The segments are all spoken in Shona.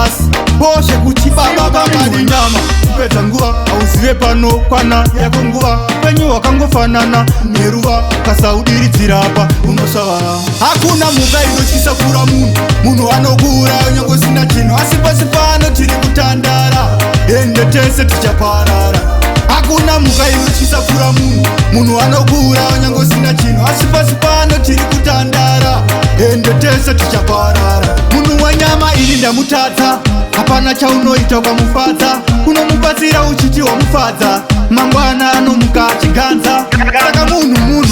basi poshe kuti baba vamari nyama kupedza nguva auzive pano kwana yako nguva upenyu hwakangofanana neruva ukasaudiridzira apa unosava. Hakuna mhuka inotyisa kura munhu anokuuraya nyangosina chinhu asi pasi pano tiri kutandara ende tese tichaparara. Hakuna mhuka inotyisa kura munhu anokuuraya nyangosina chinhu asi pasi pano tiri kutandara ende tese tichaparara. Munhu wanyama ini ndamutadza hapana chaunoita ukamufadza unomubatsira uchiti wamufadza mangwana anomuka achiganza. Saka munhu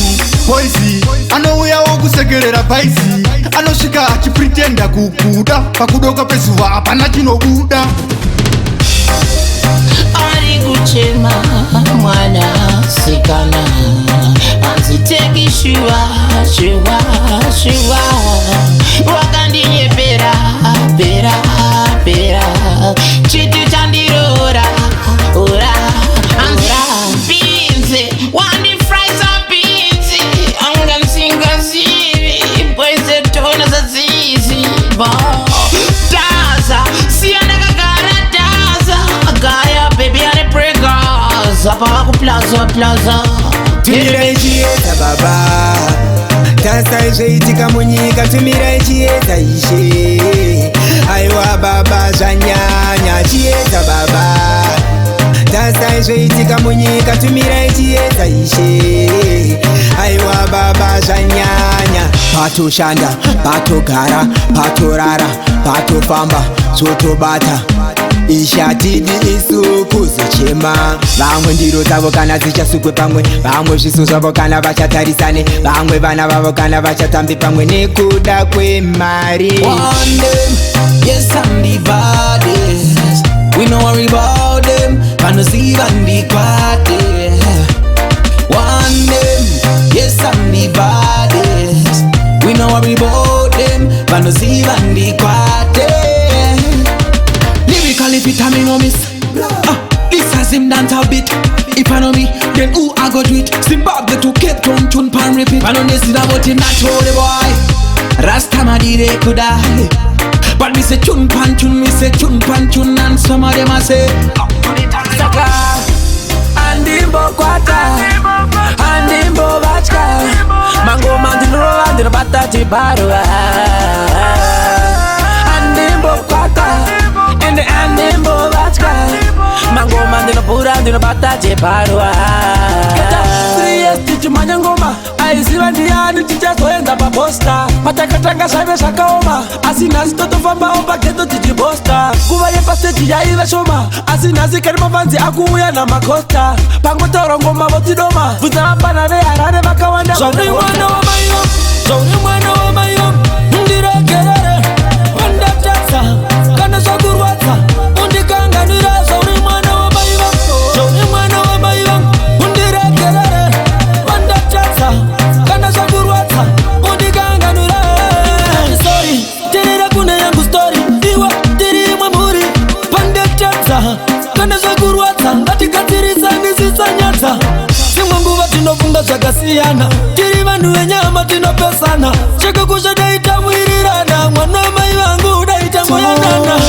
poisi anouyawo kusekerera bhaisi anosvika achipritenda kukuda pakudoka pezuva hapana chinobuda. Ari kuchema mwana sikana anziteki shuwa wakandinyepera pera chitu chandirora pinze wandifraisa pinzi angansingazivi poise tona zazizi taza siyanakagara taza gaya baby ane pregas apa kuplaza tumira ichiedza baba tasa izveitika munyika tumira ichiedza ishe aiwa baba zvanyanya chiedza baba tasa izveitika munyika tumira ichiedza ishe aiwa baba zvanyanya patoshanda patogara patorara patofamba zvotobata ishatidi isu kuzochema vamwe ndiro dzavo kana dzichasukwe pamwe vamwe zviso zvavo kana vachatarisane vamwe vana vavo kana vachatambe pamwe nekuda kwemari. One them, yes I'm the baddest. We no worry about them, panoziva ndikwate. One them, yes I'm the baddest. We no worry about them, panoziva ndikwate. Lyrically fit I me no miss. This has him dance a bit. If I know me, then who I go do it? Zimbabwe to Cape Town, tune pan repeat. I know this is about him, not show the boy. Rasta madire could die. But me say tune pan tune, me say tune pan tune, and some of them I say Saka, andimbo kwata, andimbo bachka, mango mandino andino batati barua. Andimbo kwata, ende andimbo bachka, mango mandino pura andino batati barua. 3 years tichimanya ngoma, aiziva ndiani tichazoenda paposta. Matakatanga zvaive zvakaoma, asi nhasi totofambawo pageto tichiposta. Nguva yepasteji yaiva shoma, asi nhasi kari mafanzi akuuya namakosta. Pangotaura ngoma votidoma, bvunza vapana veharare vakawanda. Zvauri mwana wamayo, zvauri mwana wamayo, ndiregerere wandatadza kana zvakurwadza undikanganira. Zvauri mwana wamayo, zvauri mwana wamayo, undiregerere wandatadza kana zvakurwadza undikanganira. Sorry, terera kune yangu story, iwe tiri imwe muri pandatadza kana zvakurwadza ngatigadzirisani zvisanyadza. Dzimwe nguva tinofunga zvakasiyana, tiri vanhu venyama tinopesana. Chekukusha daita mwirirana, mwana wamai vangu daita mwanana.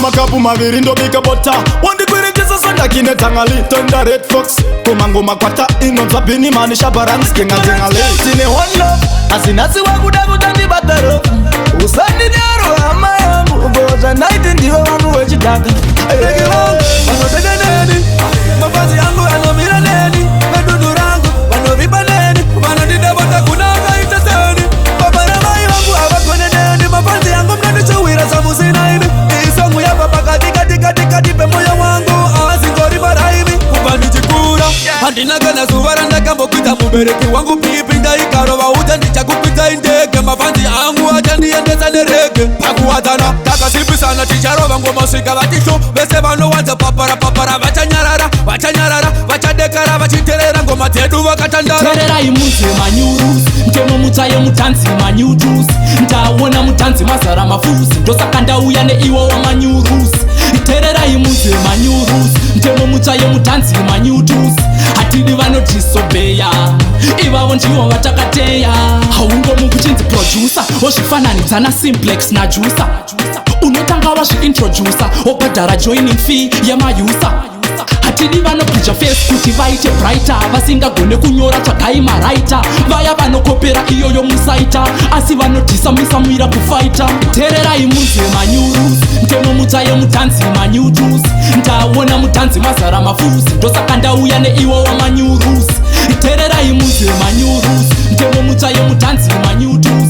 Makapu maviri ndobika bota wandikwiritisa sandakine tangali tonda red fox kumangoma kwata inonzva bini mani shabarans kengatengali tine one love asinasi wakuda kutandibataro usandinyaro hama yangu boja naiti ndiwe vanhu wechidhaka ayekevangu vanotedeneni mafazi yangu yanomira neni medudu rangu handinagana zuva randakambokwidza mubereki wangu pipi ndaikarova uta ndichakupidza indege mafanzi angu achandiendesa nerege pakuwadzana takasipisana ticharova ngomosvika vatisho vese vanowanza papara vachanyarara vachadekara vachiterera ngoma dzedu vakatandara. tererai munzwe manyurusi ntemo mutsaye mutanzi manyutusi ndaona mutanzi mazara mafusi ndosaka ndauya neiwowa manyurusi. tererai munzwe manyurusi ntemo mutsaye mutanzi manyutusi hatidi vanotisobeya ivavo ndivo vatakateya. haungomukuchinzi producer wozvifananidza nasimplex najusa unotanga wazviintrodusa wobhadhara joining fee yemayusa. hatidi vanobridja face kuti vaite brighter vasingagone kunyora tsvagai maraita vaya vanokopera iyoyo musaita asi vanodhisamisa muira kufaita. tererai munzwe manyurusi ntemo mutsaye mutanzi manyutusi ndaona mutanzi mazara mafusi ndosaka ndauya neiwowa manyurusi. tererai munzwe manyurusi ntemo mutsaye mutanzi manyutusi